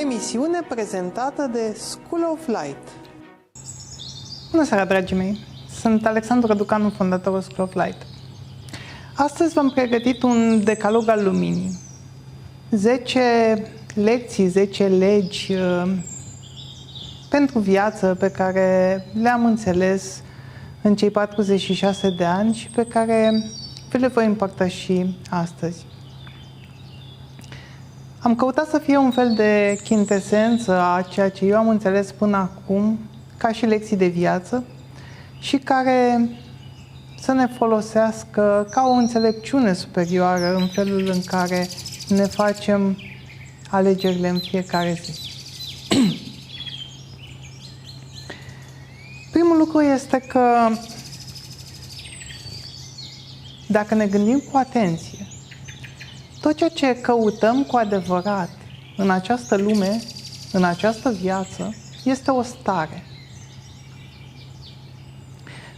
emisiune prezentată de School of Light. Bună seara, dragii mei! Sunt Alexandru Răducanu, fondatorul School of Light. Astăzi v-am pregătit un decalog al luminii. 10 lecții, 10 legi pentru viață pe care le-am înțeles în cei 46 de ani și pe care vi le voi împărtăși astăzi. Am căutat să fie un fel de chintesență a ceea ce eu am înțeles până acum ca și lecții de viață și care să ne folosească ca o înțelepciune superioară în felul în care ne facem alegerile în fiecare zi. Primul lucru este că dacă ne gândim cu atenție, tot ceea ce căutăm cu adevărat în această lume, în această viață, este o stare.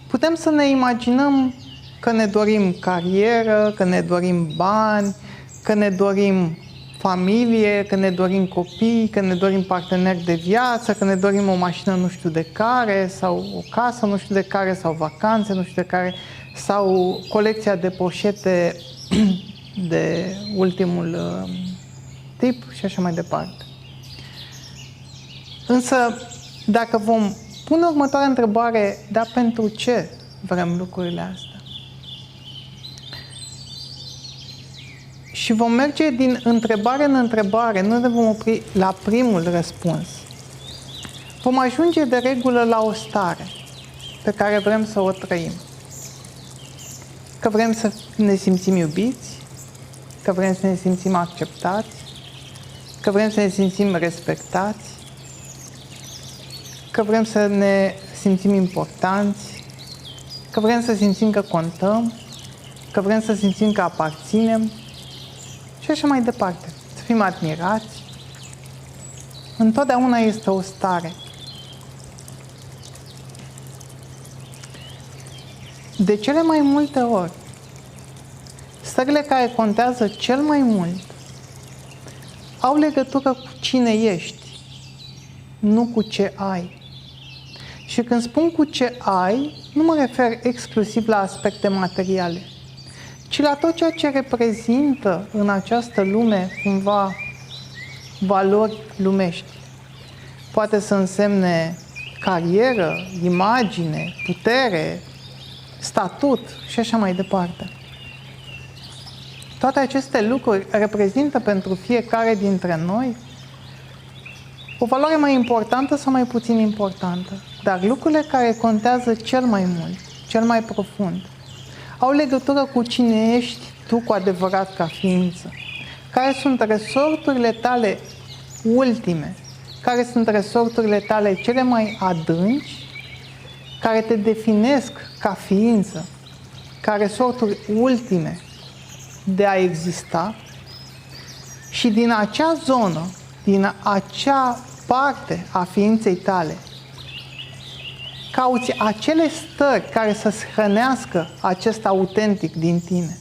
Putem să ne imaginăm că ne dorim carieră, că ne dorim bani, că ne dorim familie, că ne dorim copii, că ne dorim parteneri de viață, că ne dorim o mașină nu știu de care, sau o casă nu știu de care, sau vacanțe nu știu de care, sau colecția de poșete de ultimul tip și așa mai departe. Însă, dacă vom pune următoarea întrebare, dar pentru ce vrem lucrurile astea? Și vom merge din întrebare în întrebare, nu ne vom opri la primul răspuns. Vom ajunge de regulă la o stare pe care vrem să o trăim. Că vrem să ne simțim iubiți, că vrem să ne simțim acceptați, că vrem să ne simțim respectați, că vrem să ne simțim importanți, că vrem să simțim că contăm, că vrem să simțim că aparținem și așa mai departe. Să fim admirați. Întotdeauna este o stare. De cele mai multe ori, stările care contează cel mai mult au legătură cu cine ești, nu cu ce ai. Și când spun cu ce ai, nu mă refer exclusiv la aspecte materiale, ci la tot ceea ce reprezintă în această lume cumva valori lumești. Poate să însemne carieră, imagine, putere, statut și așa mai departe. Toate aceste lucruri reprezintă pentru fiecare dintre noi o valoare mai importantă sau mai puțin importantă. Dar lucrurile care contează cel mai mult, cel mai profund, au legătură cu cine ești tu cu adevărat ca ființă. Care sunt resorturile tale ultime, care sunt resorturile tale cele mai adânci, care te definesc ca ființă, ca resorturi ultime de a exista și din acea zonă, din acea parte a ființei tale, cauți acele stări care să-ți hrănească acest autentic din tine.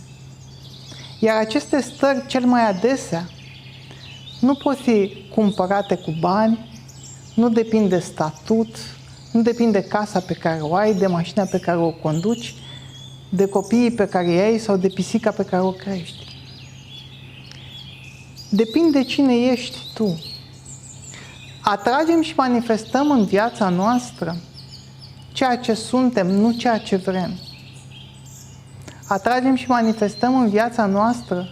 Iar aceste stări cel mai adesea nu pot fi cumpărate cu bani, nu depind de statut, nu depind de casa pe care o ai, de mașina pe care o conduci, de copiii pe care îi ai sau de pisica pe care o crești. Depinde de cine ești tu. Atragem și manifestăm în viața noastră ceea ce suntem, nu ceea ce vrem. Atragem și manifestăm în viața noastră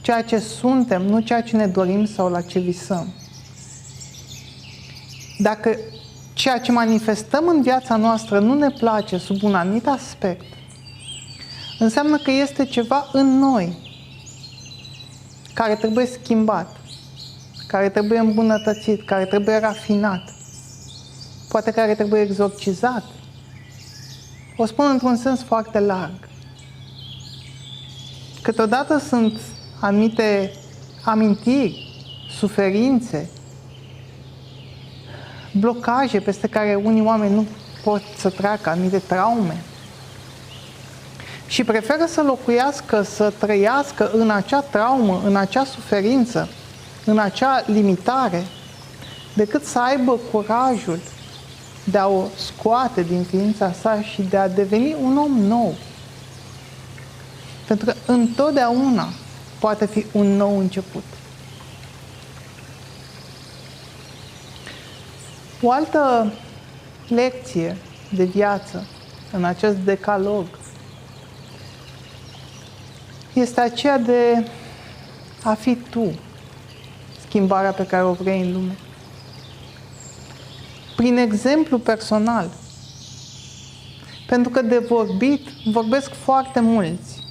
ceea ce suntem, nu ceea ce ne dorim sau la ce visăm. Dacă ceea ce manifestăm în viața noastră nu ne place sub un anumit aspect, înseamnă că este ceva în noi care trebuie schimbat, care trebuie îmbunătățit, care trebuie rafinat, poate care trebuie exorcizat. O spun într-un sens foarte larg. Câteodată sunt anumite amintiri, suferințe, blocaje peste care unii oameni nu pot să treacă, anumite traume. Și preferă să locuiască, să trăiască în acea traumă, în acea suferință, în acea limitare, decât să aibă curajul de a o scoate din ființa sa și de a deveni un om nou. Pentru că întotdeauna poate fi un nou început. O altă lecție de viață în acest decalog este aceea de a fi tu schimbarea pe care o vrei în lume. Prin exemplu personal. Pentru că de vorbit vorbesc foarte mulți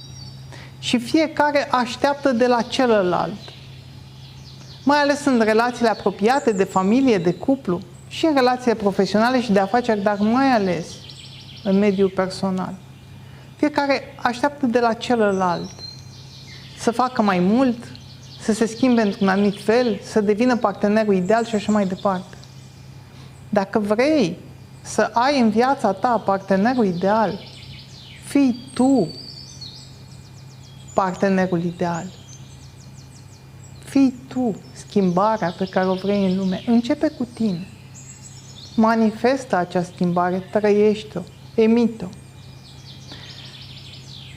și fiecare așteaptă de la celălalt. Mai ales în relațiile apropiate, de familie, de cuplu și în relațiile profesionale și de afaceri, dar mai ales în mediul personal. Fiecare așteaptă de la celălalt să facă mai mult, să se schimbe într-un anumit fel, să devină partenerul ideal și așa mai departe. Dacă vrei să ai în viața ta partenerul ideal, fii tu partenerul ideal. Fii tu schimbarea pe care o vrei în lume. Începe cu tine. Manifestă această schimbare, trăiește-o, emite-o.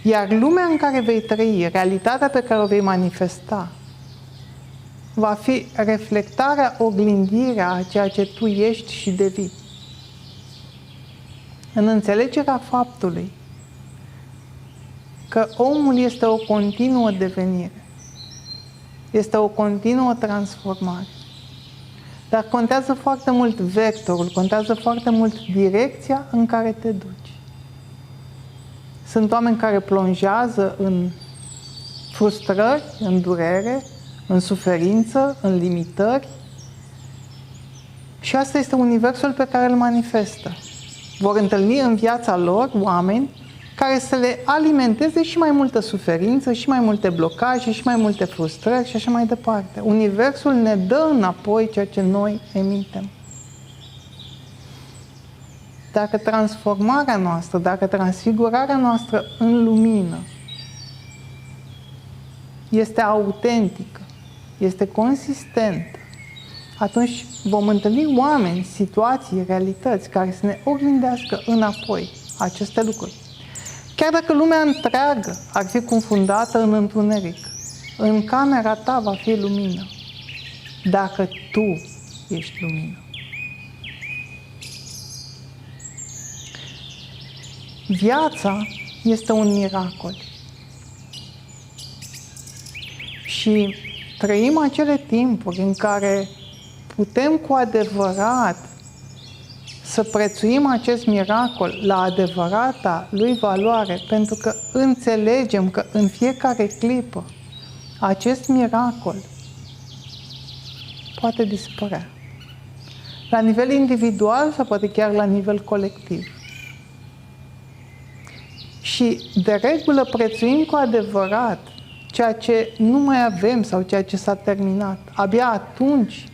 Iar lumea în care vei trăi, realitatea pe care o vei manifesta, va fi reflectarea, oglindirea a ceea ce tu ești și devii. În înțelegerea faptului că omul este o continuă devenire, este o continuă transformare. Dar contează foarte mult vectorul, contează foarte mult direcția în care te duci. Sunt oameni care plonjează în frustrări, în durere, în suferință, în limitări. Și asta este universul pe care îl manifestă. Vor întâlni în viața lor oameni care să le alimenteze și mai multă suferință, și mai multe blocaje, și mai multe frustrări și așa mai departe. Universul ne dă înapoi ceea ce noi emitem. Dacă transformarea noastră, dacă transfigurarea noastră în lumină este autentică, este consistentă, atunci vom întâlni oameni, situații, realități care să ne oglindească înapoi aceste lucruri. Chiar dacă lumea întreagă ar fi confundată în întuneric, în camera ta va fi lumină, dacă tu ești lumină. Viața este un miracol. Și trăim acele timpuri în care putem cu adevărat să prețuim acest miracol la adevărata lui valoare, pentru că înțelegem că în fiecare clipă acest miracol poate dispărea. La nivel individual sau poate chiar la nivel colectiv. Și de regulă prețuim cu adevărat ceea ce nu mai avem sau ceea ce s-a terminat. Abia atunci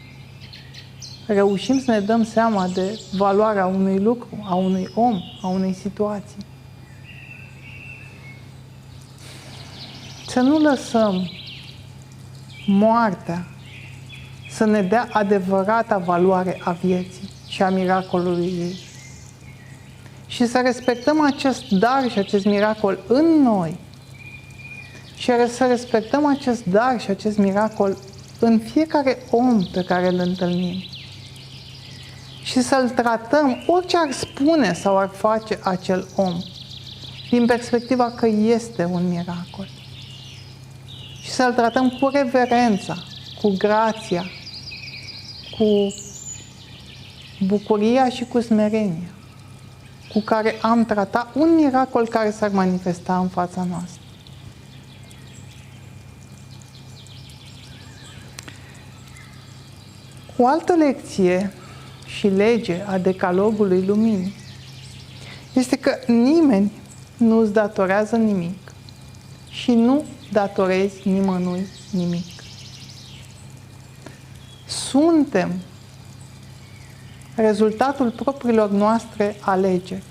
reușim să ne dăm seama de valoarea unui lucru, a unui om, a unei situații. Să nu lăsăm moartea să ne dea adevărata valoare a vieții și a miracolului ei. Și să respectăm acest dar și acest miracol în noi. Și să respectăm acest dar și acest miracol în fiecare om pe care îl întâlnim. Și să-l tratăm, orice ar spune sau ar face acel om, din perspectiva că este un miracol. Și să-l tratăm cu reverența, cu grația, cu bucuria și cu smerenia, cu care am tratat un miracol care s-ar manifesta în fața noastră. O altă lecție și lege a decalogului luminii este că nimeni nu îți datorează nimic și nu datorezi nimănui nimic. Suntem rezultatul propriilor noastre alegeri.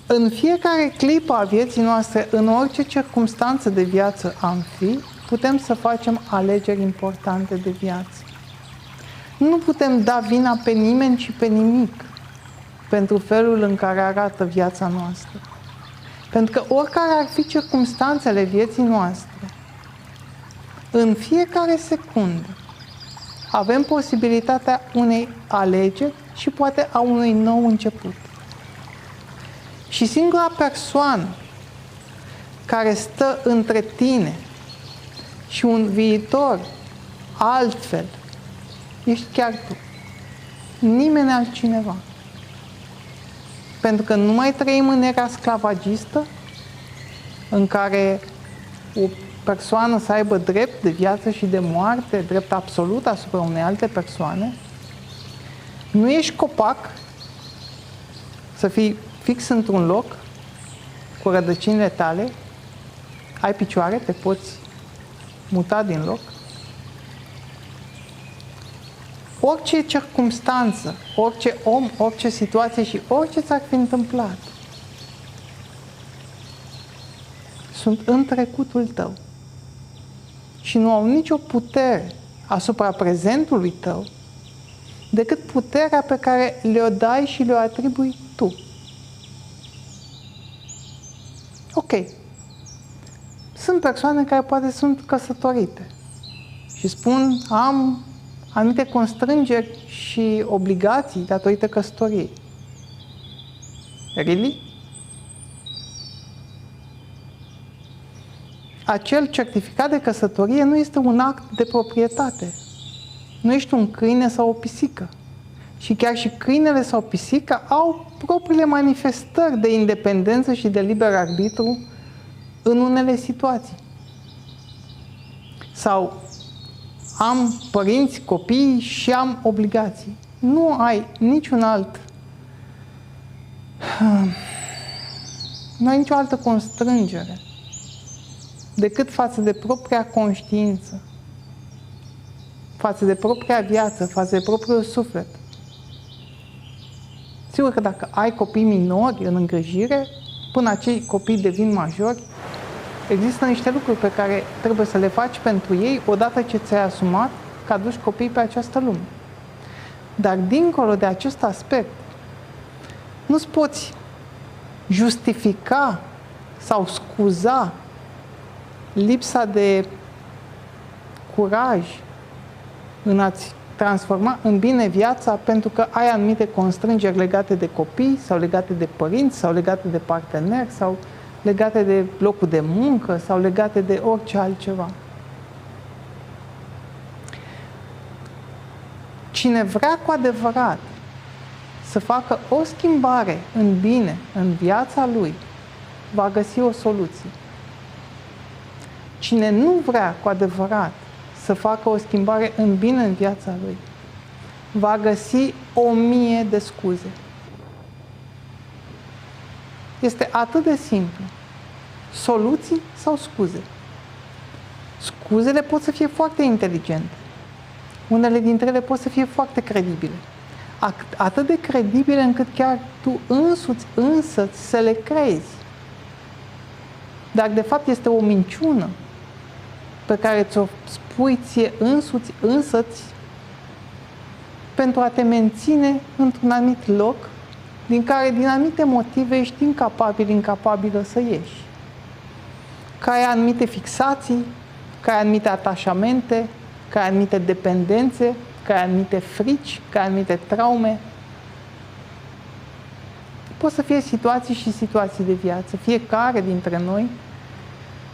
În fiecare clipă a vieții noastre, în orice circumstanță de viață am fi, putem să facem alegeri importante de viață. Nu putem da vina pe nimeni, ci pe nimic pentru felul în care arată viața noastră. Pentru că oricare ar fi circumstanțele vieții noastre, în fiecare secundă avem posibilitatea unei alegeri și poate a unui nou început. Și singura persoană care stă între tine și un viitor altfel ești chiar tu. Nimeni altcineva. Pentru că nu mai trăim în era sclavagistă, în care o persoană să aibă drept de viață și de moarte, drept absolut asupra unei alte persoane. Nu ești copac să fii fix într-un loc cu rădăcinile tale, ai picioare, te poți muta din loc. Orice circumstanță, orice om, orice situație și orice ți-ar fi întâmplat sunt în trecutul tău și nu au nicio putere asupra prezentului tău decât puterea pe care le-o dai și le-o atribui tu. Ok. Sunt persoane care poate sunt căsătorite și spun am anumite constrângeri și obligații datorită căsătoriei. Really? Acel certificat de căsătorie nu este un act de proprietate. Nu ești un câine sau o pisică. Și chiar și câinele sau pisica au propriile manifestări de independență și de liber arbitru în unele situații. Sau am părinți, copii și am obligații. Nu ai niciun alt, nu ai nicio altă constrângere decât față de propria conștiință, față de propria viață, față de propriul suflet. Sigur că dacă ai copii minori în îngrijire, până acei copii devin majori, există niște lucruri pe care trebuie să le faci pentru ei odată ce ți-ai asumat că aduci copii pe această lume. Dar dincolo de acest aspect, nu-ți poți justifica sau scuza lipsa de curaj în a-ți transforma în bine viața pentru că ai anumite constrângeri legate de copii sau legate de părinți sau legate de parteneri sau legate de locul de muncă sau legate de orice altceva. Cine vrea cu adevărat să facă o schimbare în bine în viața lui, va găsi o soluție. Cine nu vrea cu adevărat să facă o schimbare în bine în viața lui, va găsi 1000 de scuze. Este atât de simplu. Soluții sau scuze? Scuzele pot să fie foarte inteligente. Unele dintre ele pot să fie foarte credibile. Atât de credibile încât chiar tu însăți să le crezi. Dar de fapt este o minciună pe care ți-o spui ție însăți pentru a te menține într-un anumit loc din care, din anumite motive, ești incapabilă să ieși. Că ai anumite fixații, că ai anumite atașamente, că ai anumite dependențe, că ai anumite frici, că ai anumite traume. Pot să fie situații și situații de viață. Fiecare dintre noi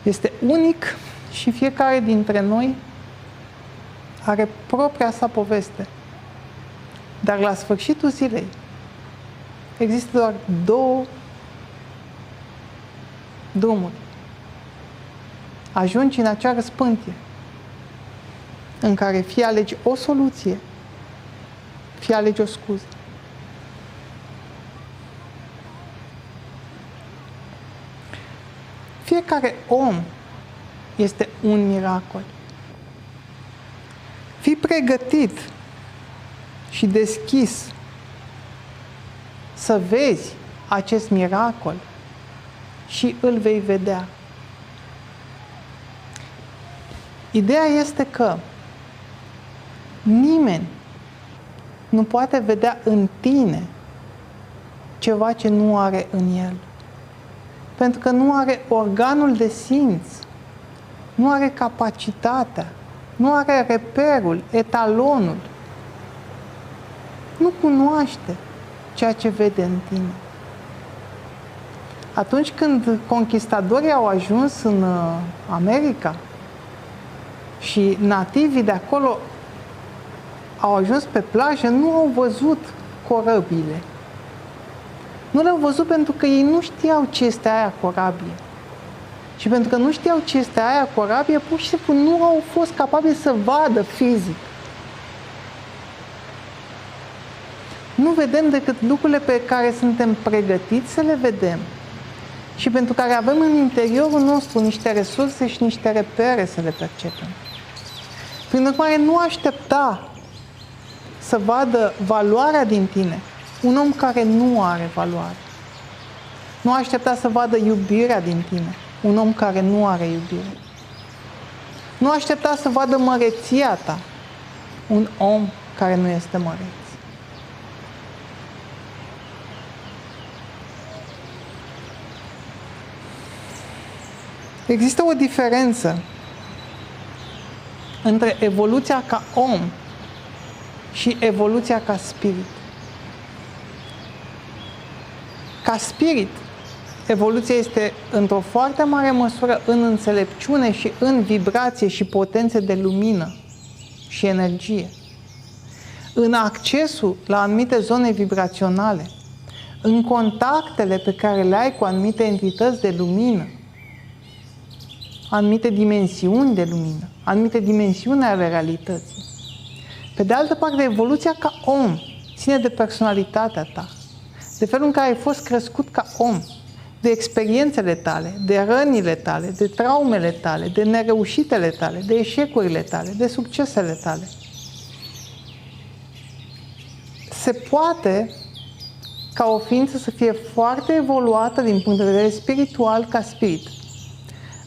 este unic și fiecare dintre noi are propria sa poveste. Dar la sfârșitul zilei există doar 2 drumuri. Ajungi în acea răspântie în care fie alegi o soluție, fie alegi o scuză. Fiecare om este un miracol. Fii pregătit și deschis să vezi acest miracol și îl vei vedea. Ideea este că nimeni nu poate vedea în tine ceva ce nu are în el. Pentru că nu are organul de simț, nu are capacitatea, nu are reperul, etalonul. Nu cunoaște ceea ce vede în tine. Atunci când conquistadorii au ajuns în America și nativii de acolo au ajuns pe plajă, nu au văzut corăbile. Nu le-au văzut pentru că ei nu știau ce este aia corabie. Și pentru că nu știau ce este aia corabie, pur și simplu nu au fost capabili să vadă fizic. Nu vedem decât lucrurile pe care suntem pregătiți să le vedem și pentru care avem în interiorul nostru niște resurse și niște repere să le percepem. Prin urmare, nu aștepta să vadă valoarea din tine un om care nu are valoare. Nu aștepta să vadă iubirea din tine un om care nu are iubire. Nu aștepta să vadă măreția ta un om care nu este măreț. Există o diferență între evoluția ca om și evoluția ca spirit. Ca spirit, evoluția este într-o foarte mare măsură în înțelepciune și în vibrație și potențe de lumină și energie. În accesul la anumite zone vibraționale, în contactele pe care le ai cu anumite entități de lumină, anumite dimensiuni de lumină, anumite dimensiuni ale realității. Pe de altă parte, evoluția ca om ține de personalitatea ta, de felul în care ai fost crescut ca om, de experiențele tale, de rănile tale, de traumele tale, de nereușitele tale, de eșecurile tale, de succesele tale. Se poate ca o ființă să fie foarte evoluată din punct de vedere spiritual ca spirit,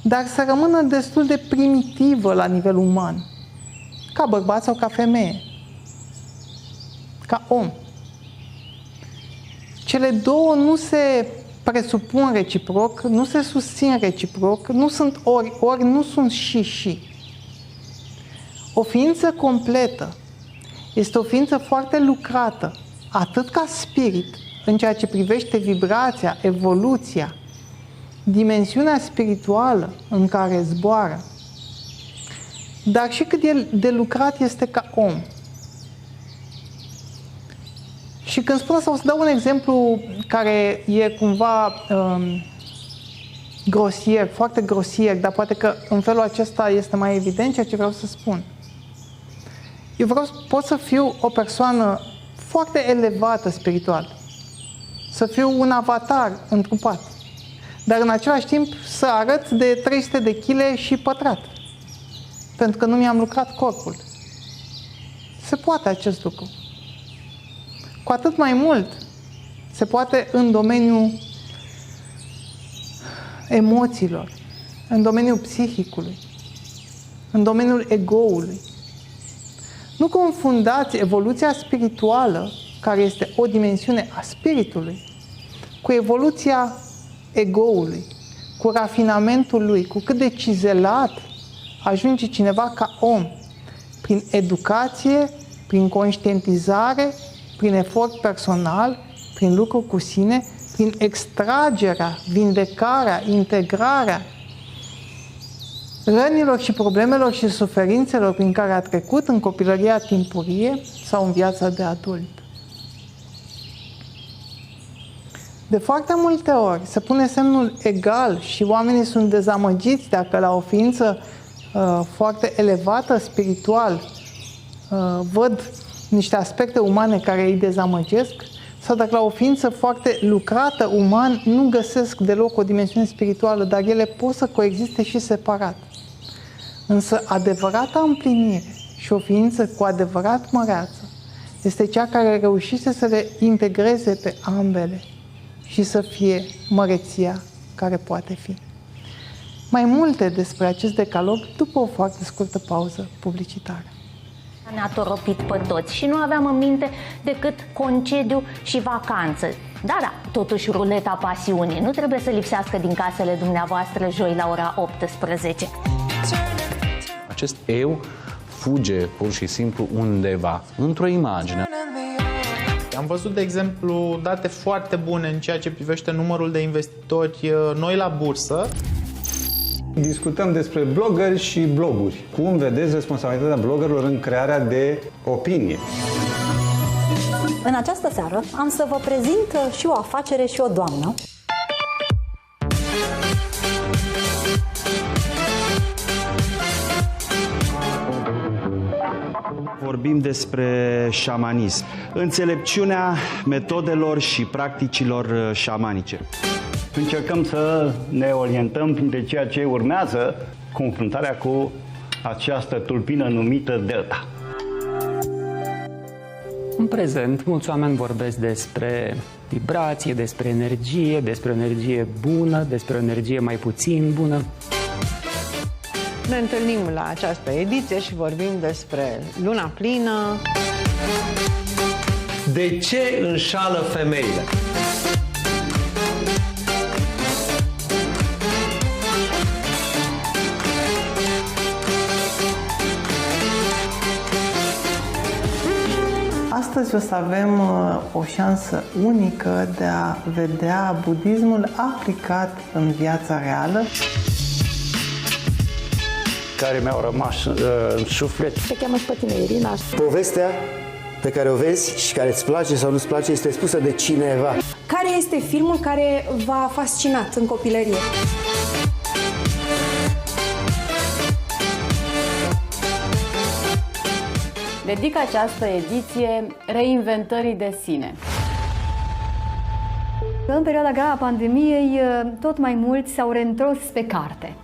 dar să rămână destul de primitivă la nivel uman, ca bărbat sau ca femeie, ca om. Cele două nu se presupun reciproc, nu se susțin reciproc, nu sunt ori, nu sunt și. O ființă completă este o ființă foarte lucrată, atât ca spirit, în ceea ce privește vibrația, evoluția, dimensiunea spirituală în care zboară, dar și cât de lucrat este ca om. Și când spun asta, o să dau un exemplu care e cumva grosier, foarte grosier, dar poate că în felul acesta este mai evident ceea ce vreau să spun. Eu pot să fiu o persoană foarte elevată spiritual, să fiu un avatar întrupat, dar în același timp să arăt de 300 de kg și pătrat, pentru că nu mi-am lucrat corpul. Se poate acest lucru. Cu atât mai mult se poate în domeniul emoțiilor, în domeniul psihicului, în domeniul egoului. Nu confundați evoluția spirituală, care este o dimensiune a spiritului, cu evoluția egoului, cu rafinamentul lui, cu cât de cizelat ajunge cineva ca om, prin educație, prin conștientizare, prin efort personal, prin lucru cu sine, prin extragerea, vindecarea, integrarea rănilor și problemelor și suferințelor prin care a trecut în copilăria timpurie sau în viața de adult. De foarte multe ori se pune semnul egal și oamenii sunt dezamăgiți dacă la o ființă foarte elevată spiritual văd niște aspecte umane care îi dezamăgesc, sau dacă la o ființă foarte lucrată uman nu găsesc deloc o dimensiune spirituală, dar ele pot să coexiste și separat. Însă adevărata împlinire și o ființă cu adevărat măreață este cea care reușise să le integreze pe ambele și să fie măreția care poate fi. Mai multe despre acest decalog după o foarte scurtă pauză publicitară. Ne-a toropit pe toți și nu aveam în minte decât concediu și vacanță. Da, totuși ruleta pasiunii nu trebuie să lipsească din casele dumneavoastră joi la ora 18. Acest eu fuge pur și simplu undeva, într-o imagine. Am văzut, de exemplu, date foarte bune în ceea ce privește numărul de investitori noi la bursă. Discutăm despre blogări și bloguri. Cum vedeți responsabilitatea bloggerilor în crearea de opinie? În această seară am să vă prezint și o afacere și o doamnă. Vorbim despre șamanism, înțelepciunea metodelor și practicilor șamanice. Încercăm să ne orientăm printre ceea ce urmează confruntarea cu această tulpină numită Delta. În prezent, mulți oameni vorbesc despre vibrație, despre o energie bună, despre o energie mai puțin bună. Ne întâlnim la această ediție și vorbim despre luna plină. De ce înșală femeile? Astăzi o să avem o șansă unică de a vedea budismul aplicat în viața reală. Care mi-au rămas în suflet. Te cheamă și pe tine, Irina. Povestea pe care o vezi și care îți place sau nu-ți place este spusă de cineva. Care este filmul care v-a fascinat în copilărie? Dedic această ediție reinventării de sine. În perioada grea a pandemiei, tot mai mulți s-au reîntors pe carte.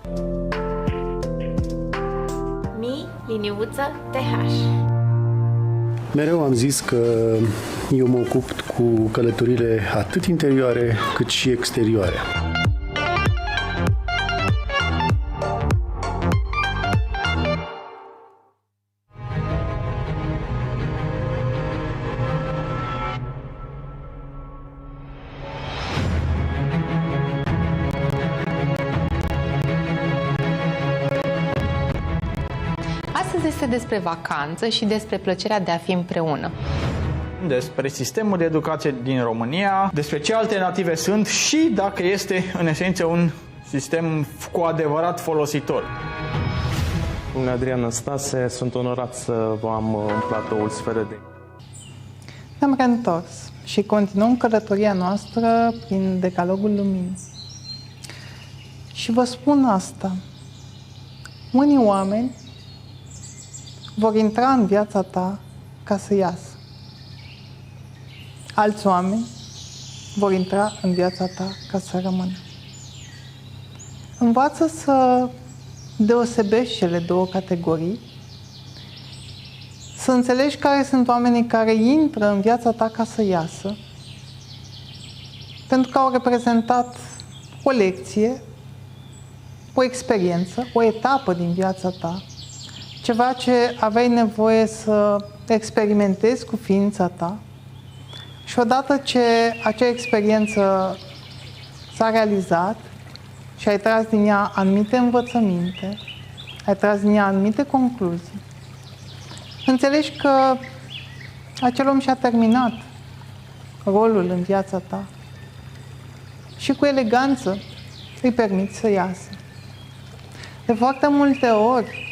Liniuță TH. Mereu am zis că eu mă ocup cu călătorile atât interioare cât și exterioare. Astăzi este despre vacanță și despre plăcerea de a fi împreună. Despre sistemul de educație din România, despre ce alternative sunt și dacă este în esență un sistem cu adevărat folositor. Sunt Adrian Năstase, sunt onorat să vă am în platoul Sferă de... Ne-am reîntors și continuăm călătoria noastră prin Decalogul Luminii. Și vă spun asta. Unii oameni vor intra în viața ta ca să iasă. Alți oameni vor intra în viața ta ca să rămână. Învață să deosebești cele două categorii, să înțelegi care sunt oamenii care intră în viața ta ca să iasă, pentru că au reprezentat o lecție, o experiență, o etapă din viața ta, ceva ce aveai nevoie să experimentezi cu ființa ta și odată ce acea experiență s-a realizat și ai tras din ea anumite învățăminte, ai tras din ea anumite concluzii, înțelegi că acel om și-a terminat rolul în viața ta și cu eleganță îi permiți să iasă. De foarte multe ori,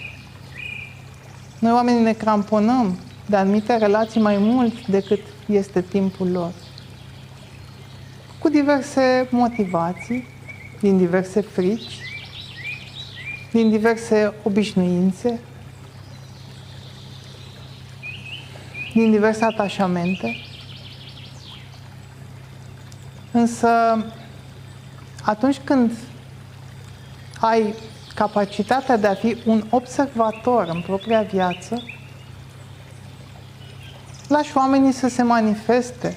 noi oamenii ne cramponăm de anumite relații mai mult decât este timpul lor. Cu diverse motivații, din diverse frici, din diverse obișnuințe, din diverse atașamente. Însă, atunci când ai capacitatea de a fi un observator în propria viață, lași oamenii să se manifeste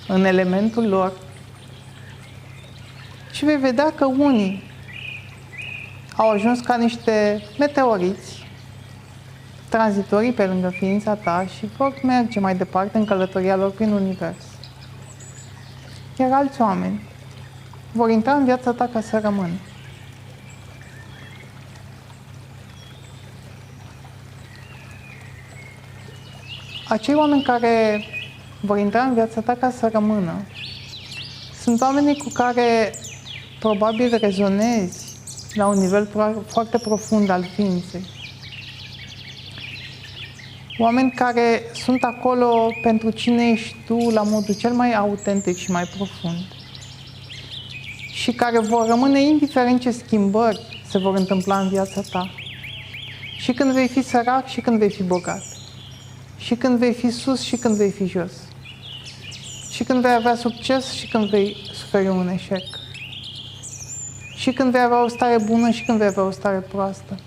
în elementul lor și vei vedea că unii au ajuns ca niște meteoriți, tranzitorii pe lângă ființa ta și vor merge mai departe în călătoria lor prin univers. Iar alți oameni vor intra în viața ta ca să rămână. Acei oameni care vor intra în viața ta ca să rămână sunt oamenii cu care probabil rezonezi la un nivel foarte profund al ființei. Oameni care sunt acolo pentru cine ești tu la modul cel mai autentic și mai profund. Și care vor rămâne indiferent ce schimbări se vor întâmpla în viața ta. Și când vei fi sărac și când vei fi bogat. Și când vei fi sus și când vei fi jos. Și când vei avea succes și când vei suferi un eșec. Și când vei avea o stare bună și când vei avea o stare proastă.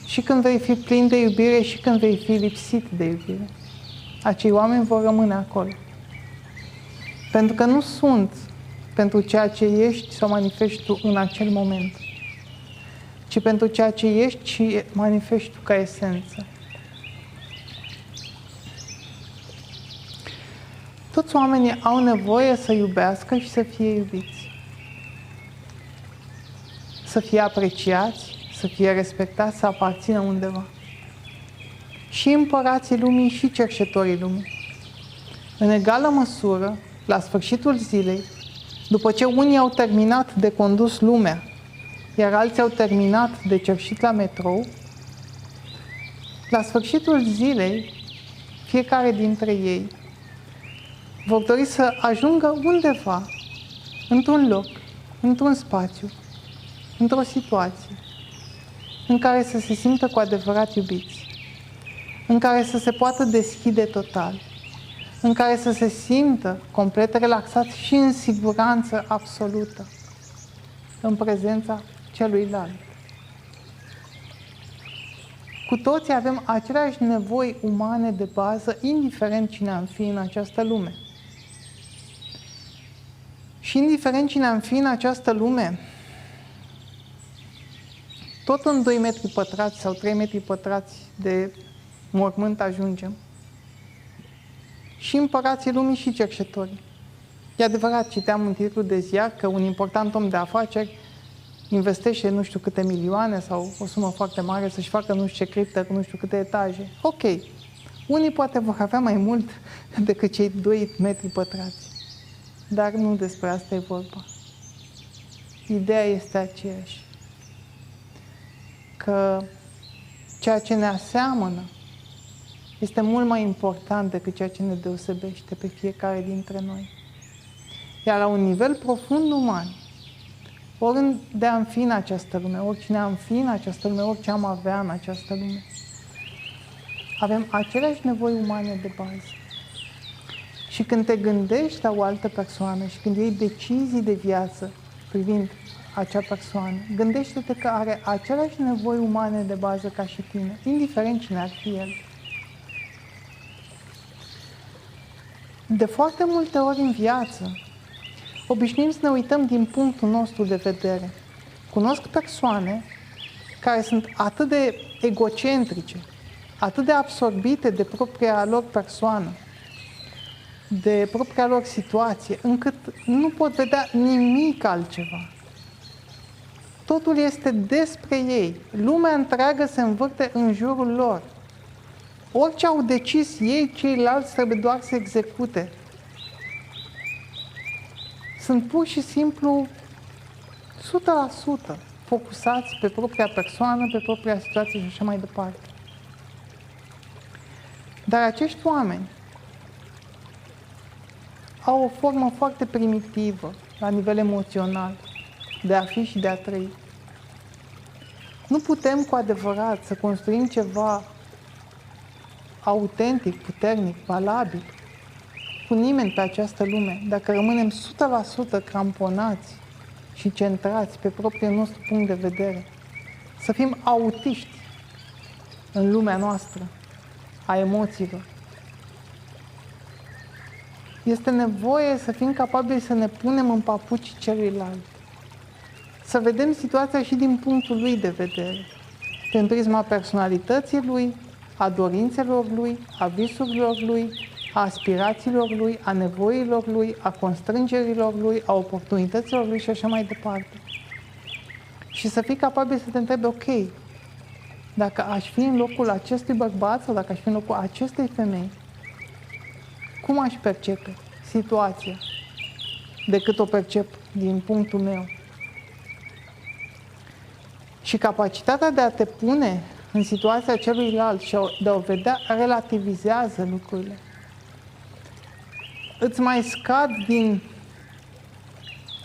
Și când vei fi plin de iubire și când vei fi lipsit de iubire. Acei oameni vor rămâne acolo. Pentru că nu sunt pentru ceea ce ești sau manifesti tu în acel moment, ci pentru ceea ce ești și manifesti tu ca esență. Toți oamenii au nevoie să iubească și să fie iubiți. Să fie apreciați, să fie respectați, să aparțină undeva. Și împărații lumii și cercetorii lumii. În egală măsură, la sfârșitul zilei, după ce unii au terminat de condus lumea, iar alții au terminat de cerșit la metrou, la sfârșitul zilei, fiecare dintre ei vor dori să ajungă undeva, într-un loc, într-un spațiu, într-o situație, în care să se simtă cu adevărat iubiți, în care să se poată deschide total, în care să se simtă complet relaxați și în siguranță absolută, în prezența celuilalt. Cu toții avem aceleași nevoi umane de bază, indiferent cine am fi în această lume. Și indiferent cine am fi în această lume, tot în 2 metri pătrați sau 3 metri pătrați de mormânt ajungem. Și împărații lumii și cercetorii. E adevărat, citeam un titlu de ziar că un important om de afaceri investește nu știu câte milioane sau o sumă foarte mare să-și facă nu știu ce criptă cu nu știu câte etaje. Ok, unii poate vor avea mai mult decât cei 2 metri pătrați. Dar nu despre asta e vorba. Ideea este aceeași. Că ceea ce ne aseamănă este mult mai important decât ceea ce ne deosebește pe fiecare dintre noi. Iar la un nivel profund uman, oriunde am fi în această lume, oricine am fi în această lume, orice am avea în această lume, avem aceleași nevoi umane de bază. Și când te gândești la o altă persoană și când iei decizii de viață privind acea persoană, gândește-te că are aceleași nevoi umane de bază ca și tine, indiferent cine ar fi el. De foarte multe ori în viață, obișnuim să ne uităm din punctul nostru de vedere. Cunosc persoane care sunt atât de egocentrice, atât de absorbite de propria lor persoană, de propria lor situație, încât nu pot vedea nimic altceva. Totul este despre ei. Lumea întreagă se învârte în jurul lor. Orice au decis ei, ceilalți trebuie doar să execute. Sunt pur și simplu 100% focusați pe propria persoană, pe propria situație și așa mai departe. Dar acești oameni au o formă foarte primitivă, la nivel emoțional, de a fi și de a trăi. Nu putem cu adevărat să construim ceva autentic, puternic, valabil cu nimeni pe această lume dacă rămânem 100% cramponați și centrați pe propriul nostru punct de vedere. Să fim autiști în lumea noastră a emoțiilor. Este nevoie să fim capabili să ne punem în papucii celuilalt. Să vedem situația și din punctul lui de vedere. prin prisma personalității lui, a dorințelor lui, a visurilor lui, a aspirațiilor lui, a nevoilor lui, a constrângerilor lui, a oportunităților lui și așa mai departe. Și să fii capabil să te întrebi, ok, dacă aș fi în locul acestui bărbat sau dacă aș fi în locul acestei femei, cum aș percepe situația decât o percep din punctul meu? Și capacitatea de a te pune în situația celuilalt și de a o vedea relativizează lucrurile. Îți mai scad din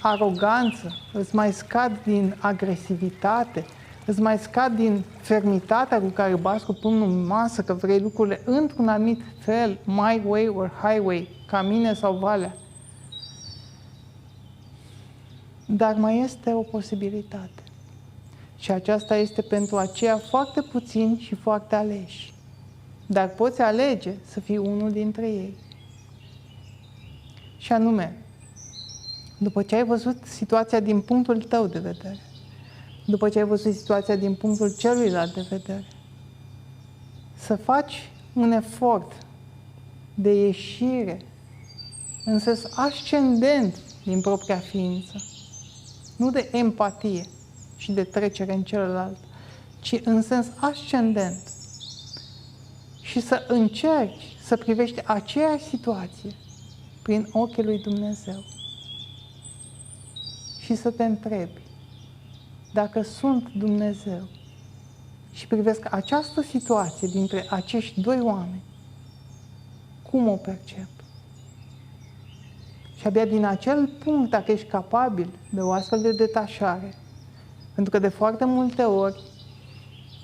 aroganță, îți mai scad din agresivitate, îți mai scad din fermitatea cu care bați cu pumnul în masă, că vrei lucrurile într-un anumit fel, my way or highway, ca mine sau valea. Dar mai este o posibilitate. Și aceasta este pentru aceia foarte puțini și foarte aleși. Dar poți alege să fii unul dintre ei. Și anume, după ce ai văzut situația din punctul tău de vedere, după ce ai văzut situația din punctul celuilalt de vedere, să faci un efort de ieșire în sens ascendent din propria ființă, nu de empatie și de trecere în celălalt, ci în sens ascendent și să încerci să privești aceeași situație prin ochii lui Dumnezeu și să te întrebi dacă sunt Dumnezeu și privesc această situație dintre acești doi oameni, cum o percep? Și abia din acel punct, dacă ești capabil de o astfel de detașare, pentru că de foarte multe ori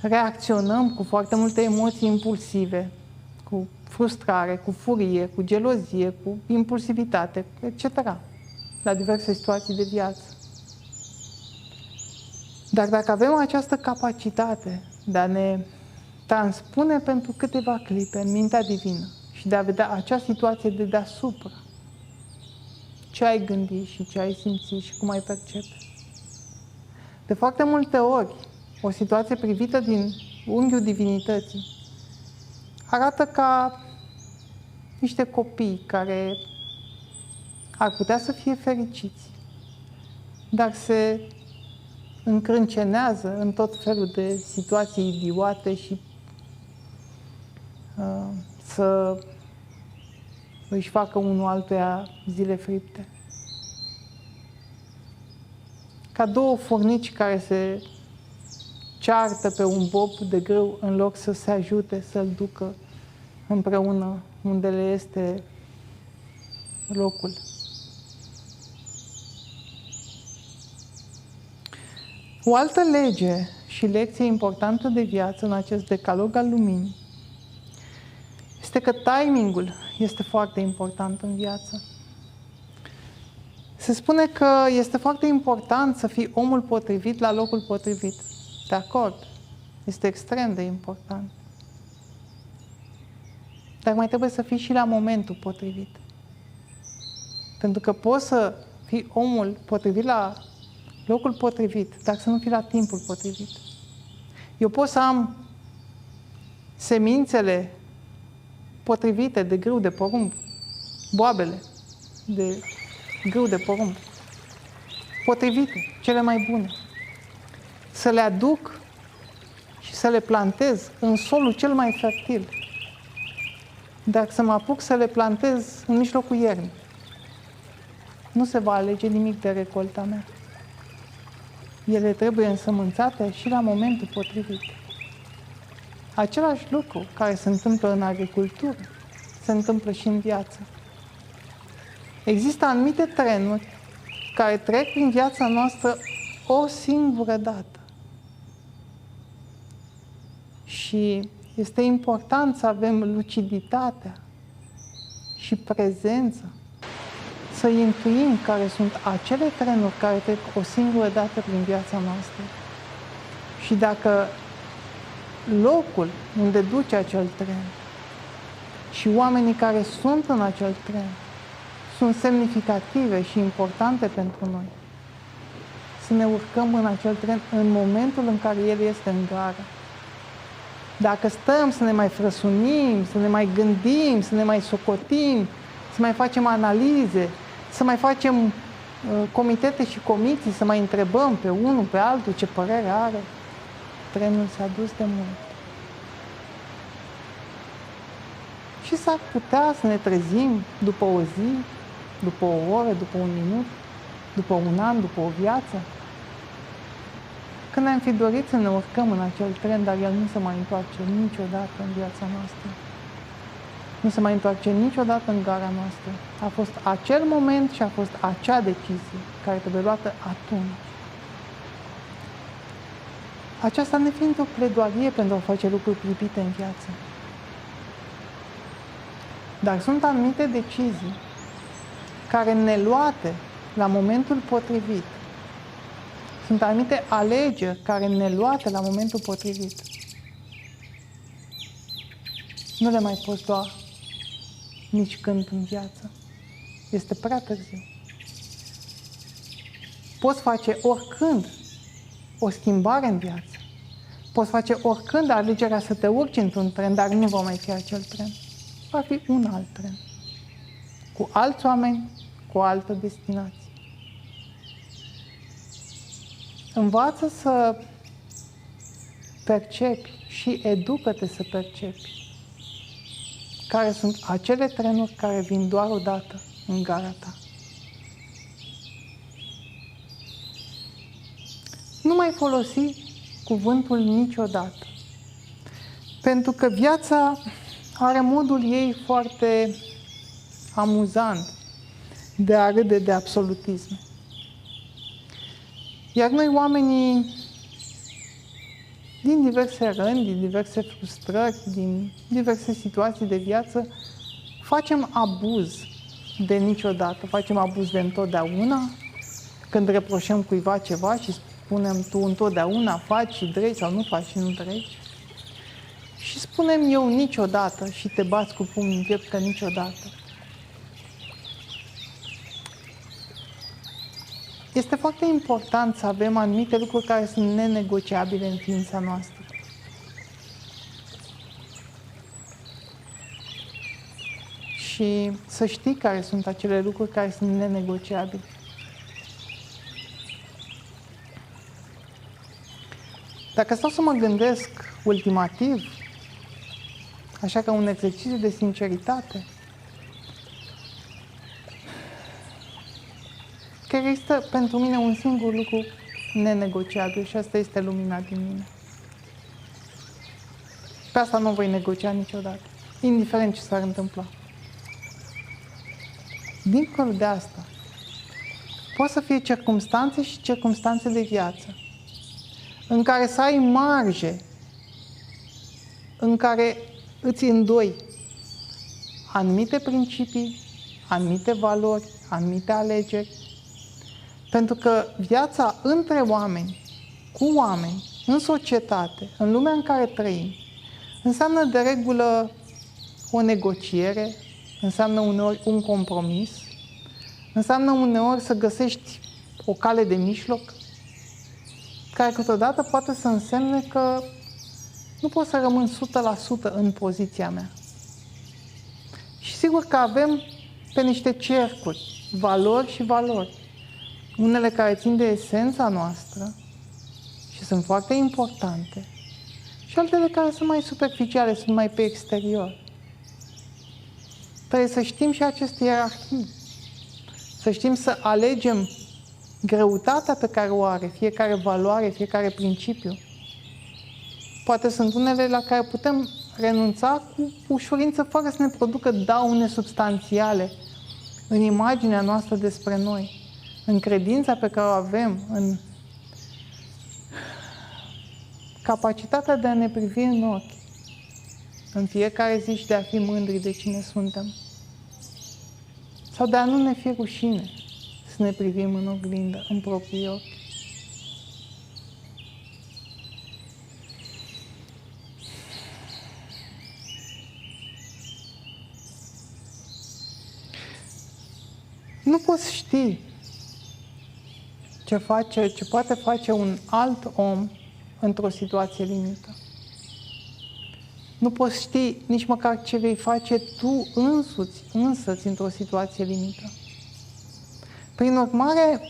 reacționăm cu foarte multe emoții impulsive, cu frustrare, cu furie, cu gelozie, cu impulsivitate, etc., la diverse situații de viață. Dar dacă avem această capacitate de a ne transpune pentru câteva clipe în mintea divină și de a vedea acea situație de deasupra, ce ai gândit și ce ai simțit și cum ai percepe. De foarte multe ori, o situație privită din unghiul divinității arată ca niște copii care ar putea să fie fericiți, dar se încrâncenează în tot felul de situații idiote și să își facă unul altuia zile fripte. Ca două furnici care se ceartă pe un bob de grâu în loc să se ajute să-l ducă împreună unde le este locul. O altă lege și lecție importantă de viață în acest decalog al luminii este că timingul este foarte important în viață. Se spune că este foarte important să fii omul potrivit la locul potrivit. De acord, este extrem de important. Dar mai trebuie să fii și la momentul potrivit. Pentru că poți să fii omul potrivit la locul potrivit, dar să nu fii la timpul potrivit. Eu pot să am semințele potrivite de grâu de porumb, boabele de grâu de porumb, potrivite, cele mai bune. Să le aduc și să le plantez în solul cel mai fertil. Dar să mă apuc să le plantez în mijlocul iernii, nu se va alege nimic de recolta mea. Ele trebuie însămânțate și la momentul potrivit. Același lucru care se întâmplă în agricultură, se întâmplă și în viață. Există anumite trenuri care trec prin viața noastră o singură dată. Și este important să avem luciditatea și prezența, să intuim care sunt acele trenuri care trec o singură dată prin viața noastră. Și dacă locul unde duce acel tren și oamenii care sunt în acel tren sunt semnificative și importante pentru noi, să ne urcăm în acel tren în momentul în care el este în gară Dacă stăm să ne mai frăsunim, să ne mai gândim, să ne mai socotim, să mai facem analize, să mai facem comitete și comisii, să mai întrebăm pe unul, pe altul ce părere are, trenul s-a dus de mult. Și s-ar putea să ne trezim după o zi, după o oră, după un minut, după un an, după o viață, când am fi dorit să ne urcăm în acel tren, dar el nu se mai întoarce niciodată în viața noastră. Nu se mai întoarce niciodată în gara noastră. A fost acel moment și a fost acea decizie care trebuie luată atunci. Aceasta ne fiind o pledoarie pentru a face lucruri pripite în viață. Dar sunt anumite decizii care neluate la momentul potrivit. Sunt anumite alegeri care neluate la momentul potrivit. Nu le mai poți lua nici când în viață. Este prea târziu. Poți face oricând o schimbare în viață. Poți face oricând alegerea să te urci într-un tren, dar nu va mai fi acel tren. Va fi un alt tren. Cu alți oameni, cu o altă destinație. Învață să percepi și educă-te să percepi care sunt acele trenuri care vin doar o dată în gara ta. Nu mai folosi cuvântul niciodată. Pentru că viața are modul ei foarte amuzant de a râde de absolutisme. Iar noi oamenii, din diverse răni, din diverse frustrări, din diverse situații de viață, facem abuz de niciodată, facem abuz de întotdeauna. Când reproșăm cuiva ceva și spunem tu întotdeauna faci și dregi sau nu faci și nu dregi. Și spunem eu niciodată și te bați cu pumnul în piept că niciodată. Este foarte important să avem anumite lucruri care sunt nenegociabile în ființa noastră. Și să știi care sunt acele lucruri care sunt nenegociabile. Dacă stau să mă gândesc ultimativ, așa ca un exercițiu de sinceritate, că există pentru mine un singur lucru nenegociabil și asta este lumina din mine. Pe asta nu voi negocia niciodată, indiferent ce s-ar întâmpla. Dincolo de asta, pot să fie circumstanțe și circumstanțe de viață, în care să ai marje, în care îți îndoi anumite principii, anumite valori, anumite alegeri, pentru că viața între oameni, cu oameni, în societate, în lumea în care trăim, înseamnă de regulă o negociere, înseamnă uneori un compromis, înseamnă uneori să găsești o cale de mijloc, care câteodată poate să însemne că nu pot să rămân 100% în poziția mea. Și sigur că avem pe niște cercuri, valori și valori. Unele care țin de esența noastră și sunt foarte importante și altele care sunt mai superficiale, sunt mai pe exterior. Trebuie să știm și aceste ierarhii. Să știm să alegem greutatea pe care o are fiecare valoare, fiecare principiu. Poate sunt unele la care putem renunța cu ușurință fără să ne producă daune substanțiale în imaginea noastră despre noi, în credința pe care o avem, în capacitatea de a ne privi în ochi, în fiecare zi și de a fi mândri de cine suntem. Sau de a nu ne fi rușine să ne privim în oglindă, în proprii ochi. Nu poți ști ce poate face un alt om într-o situație limită. Nu poți ști nici măcar ce vei face tu însăți într-o situație limită. Prin urmare,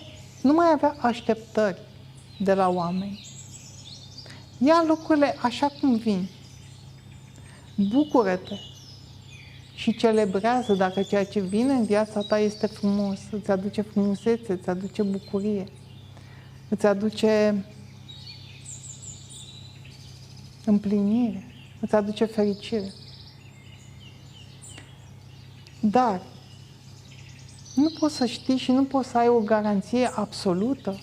nu mai avea așteptări de la oameni. Ia lucrurile așa cum vin. Bucură-te și celebrează dacă ceea ce vine în viața ta este frumos, îți aduce frumusețe, îți aduce bucurie, îți aduce împlinire, îți aduce fericire. Dar nu poți să știi și nu poți să ai o garanție absolută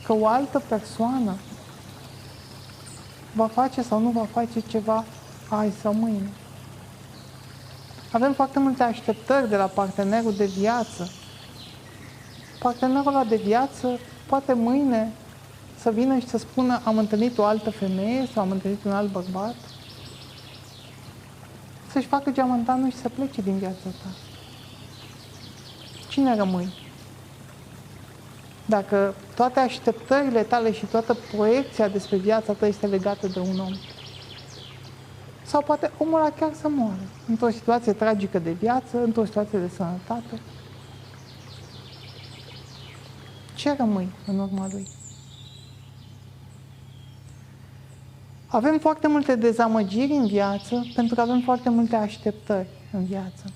că o altă persoană va face sau nu va face ceva azi sau mâine. Avem foarte multe așteptări de la partenerul de viață. Partenerul ăla de viață poate mâine să vină și să spună am întâlnit o altă femeie sau am întâlnit un alt bărbat. Să-și facă geamantanul și să plece din viața ta. Cine rămâi? Dacă toate așteptările tale și toată proiecția despre viața ta este legată de un om. Sau poate omul ăla chiar să moară într-o situație tragică de viață, într-o situație de sănătate. Ce rămâi în urma lui? Avem foarte multe dezamăgiri în viață pentru că avem foarte multe așteptări în viață.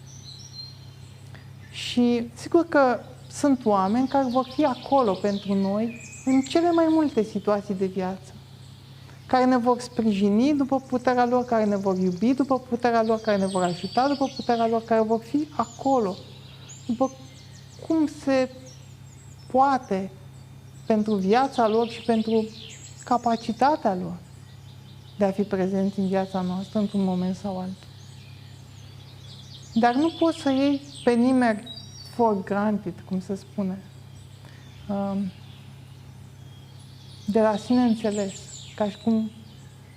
Și sigur că sunt oameni care vor fi acolo pentru noi în cele mai multe situații de viață, care ne vor sprijini după puterea lor, care ne vor iubi după puterea lor, care ne vor ajuta după puterea lor, care vor fi acolo, după cum se poate pentru viața lor și pentru capacitatea lor de a fi prezenți în viața noastră într-un moment sau altul. Dar nu poți să iei pe nimeni for granted, cum se spune, de la sine înțeles, ca și cum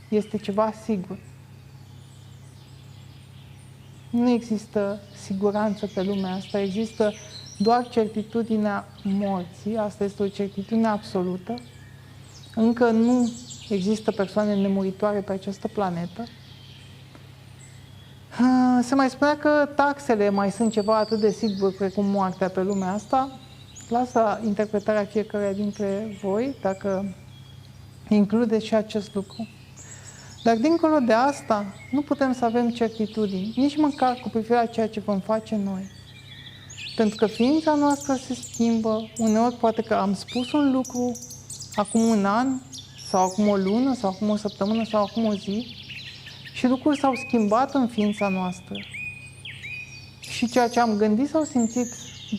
este ceva sigur. Nu există siguranță pe lumea asta, există doar certitudinea morții, asta este o certitudine absolută. Încă nu există persoane nemuritoare pe această planetă. Se mai spunea că taxele mai sunt ceva atât de sigur precum moartea pe lumea asta. Lasă interpretarea fiecăruia dintre voi, dacă includeți și acest lucru. Dar dincolo de asta, nu putem să avem certitudini, nici măcar cu privire la ceea ce vom face noi. Pentru că ființa noastră se schimbă, uneori poate că am spus un lucru acum un an, sau acum o lună, sau acum o săptămână, sau acum o zi, și lucruri s-au schimbat în ființa noastră. Și ceea ce am gândit sau simțit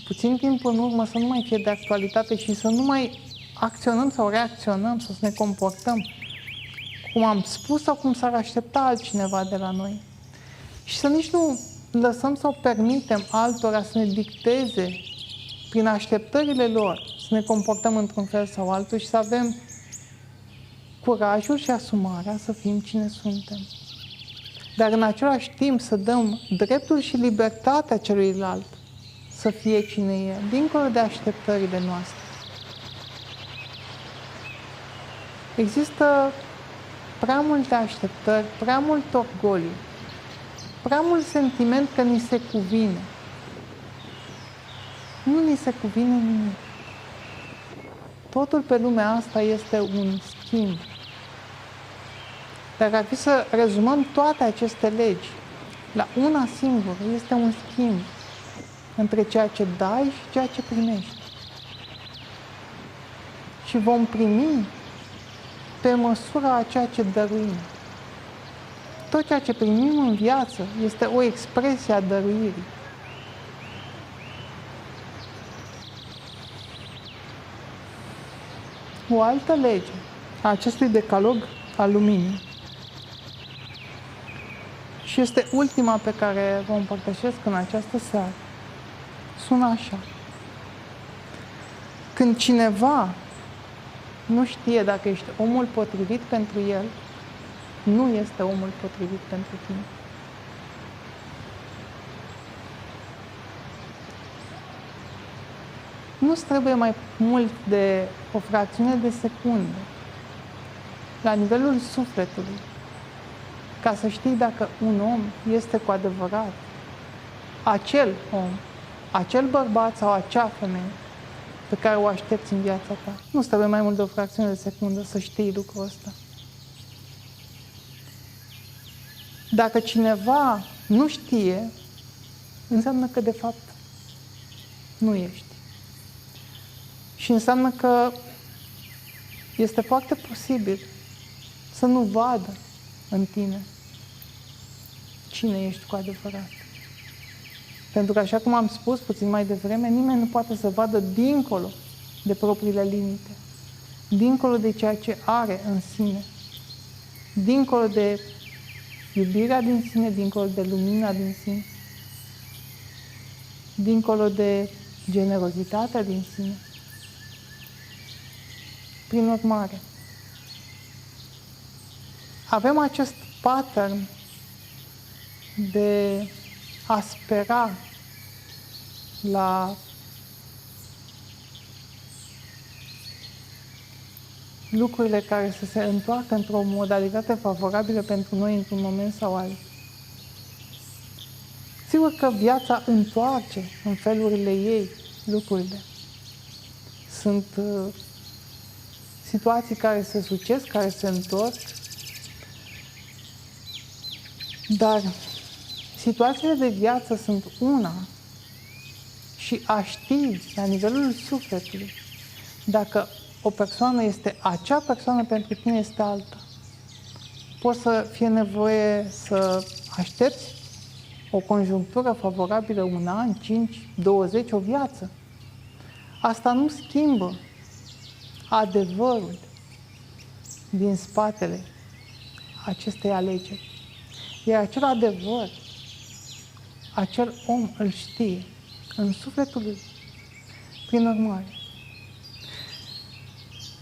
puțin timp în urmă să nu mai fie de actualitate și să nu mai acționăm sau reacționăm, să ne comportăm cum am spus sau cum s-ar aștepta altcineva de la noi. Și să nici nu lăsăm sau permitem altora să ne dicteze prin așteptările lor să ne comportăm într-un fel sau altul și să avem curajul și asumarea să fim cine suntem. Dar în același timp să dăm dreptul și libertatea celuilalt să fie cine e, dincolo de așteptările noastre. Există prea multe așteptări, prea mult orgoliu, prea mult sentiment că ni se cuvine. Nu ni se cuvine nimic. Totul pe lumea asta este un schimb. Dacă ar fi să rezumăm toate aceste legi la una singură, este un schimb între ceea ce dai și ceea ce primești. Și vom primi pe măsura a ceea ce dăruim. Tot ceea ce primim în viață este o expresie a dăruirii. O altă lege a acestui decalog al luminii, și este ultima pe care vă împărtășesc în această seară, sună așa. Când cineva nu știe dacă ești omul potrivit pentru el, nu este omul potrivit pentru tine. Nu-ți trebuie mai mult de o fracțiune de secundă la nivelul sufletului ca să știi dacă un om este cu adevărat acel om, acel bărbat sau acea femeie pe care o aștepți în viața ta. Nu trebuie mai mult de o fracțiune de secundă să știi lucrul ăsta. Dacă cineva nu știe, înseamnă că de fapt nu ești. Și înseamnă că este foarte posibil să nu vadă în tine cine ești cu adevărat. Pentru că, așa cum am spus puțin mai devreme, nimeni nu poate să vadă dincolo de propriile limite, dincolo de ceea ce are în sine, dincolo de iubirea din sine, dincolo de lumina din sine, dincolo de generozitatea din sine. Prin urmare, avem acest pattern de a spera la lucrurile care să se întoarcă într-o modalitate favorabilă pentru noi într-un moment sau altul. Sigur că viața întoarce în felurile ei lucrurile. Sunt situații care se sucesc, care se întorc, dar situațiile de viață sunt una și a ști la nivelul sufletului dacă o persoană este acea persoană pentru tine este alta. Poți să fie nevoie să aștepți o conjunctură favorabilă, un an, 5, 20, o viață. Asta nu schimbă adevărul din spatele acestei alegeri. Iar acel adevăr, acel om îl știe în sufletul lui. Prin urmare,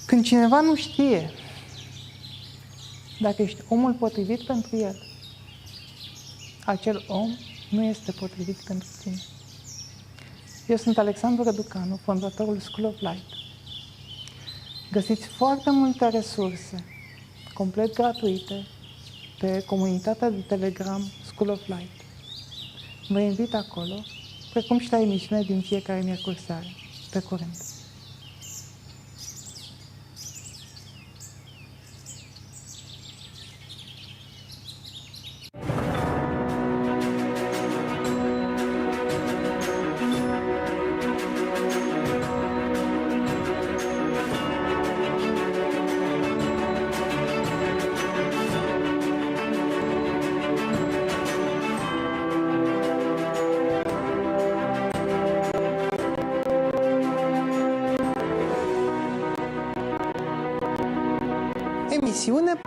când cineva nu știe dacă ești omul potrivit pentru el, acel om nu este potrivit pentru tine. Eu sunt Alexandru Răducanu, fondatorul School of Light. Găsiți foarte multe resurse complet gratuite pe comunitatea de Telegram School of Light. Vă invit acolo, precum și la emisiunea din fiecare miercuri seară. Pe curând! Emisiune